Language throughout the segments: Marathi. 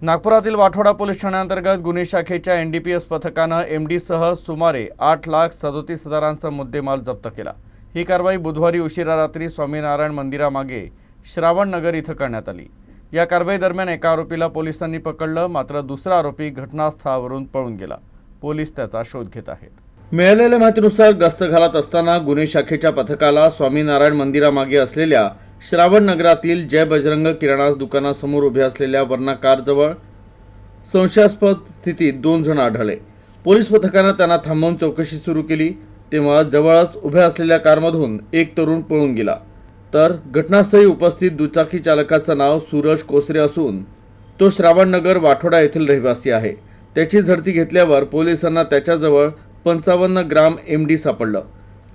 नागपुरातील वाठोडा पोलीस ठाण्याअंतर्गत गुन्हे शाखेच्या एनडीपीएस पथकानं एमडीसह सुमारे 8,37,000चा मुद्देमाल जप्त केला। ही कारवाई बुधवारी उशिरा रात्री स्वामीनारायण मंदिरामागे श्रावण नगर इथं करण्यात आली। या कारवाई दरम्यान एका आरोपीला पोलिसांनी पकडलं, मात्र दुसरा आरोपी घटनास्थळावरून पळून गेला। पोलीस त्याचा शोध घेत आहेत। मिळालेल्या माहितीनुसार गस्त घालत असताना गुन्हे शाखेच्या पथकाला स्वामीनारायण मंदिरामागे असलेल्या श्रावण नगरातील जय बजरंग किराणा दुकानासमोर उभे असलेल्या वर्णा कारजवळ संशयास्पद स्थितीत 2 जण आढळले। पोलीस पथकाने त्यांना थांबवून चौकशी सुरू केली, तेव्हा जवळच उभ्या असलेल्या कारमधून एक तरुण पळून गेला। तर घटनास्थळी उपस्थित दुचाकी चालकाचं नाव सूरज कोसरे असून तो श्रावणनगर वाठोडा येथील रहिवासी आहे। त्याची झडती घेतल्यावर पोलिसांना त्याच्याजवळ 55 ग्राम एमडी सापडलं।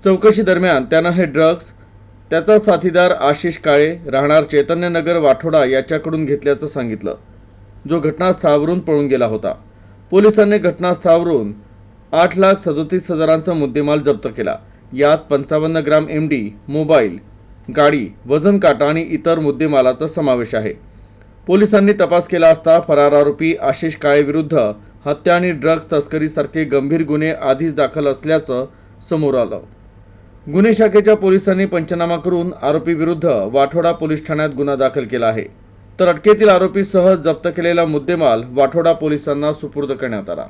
चौकशी दरम्यान त्यानं हे ड्रग्ज त्याचा साथीदार आशिष काळे राहणार चैतन्यनगर वाठोडा याच्याकडून घेतल्याचं सांगितलं, जो घटनास्थळावरून पळून गेला होता। पोलिसांनी घटनास्थळावरून 8,37,000चा मुद्देमाल जप्त केला। यात 55 ग्राम एमडी, मोबाईल, गाडी, वजन काटा आणि इतर मुद्देमालाचा समावेश आहे। पोलिसांनी तपास केला असता फरार आरोपी आशिष काळे विरुद्ध हत्या आणि ड्रग्ज तस्करीसारखे गंभीर गुन्हे आधीच दाखल असल्याचं समोर आलं। गुन्हे शाखेच्या पोलिसांनी पंचनामा करून आरोपी विरुद्ध वाठोडा पोलीस ठाण्यात गुन्हा दाखल केला आहे। तर अटकेतील आरोपीसह जप्त केलेला मुद्देमाल वाठोडा पोलिसांना सुपूर्द करण्यात आला।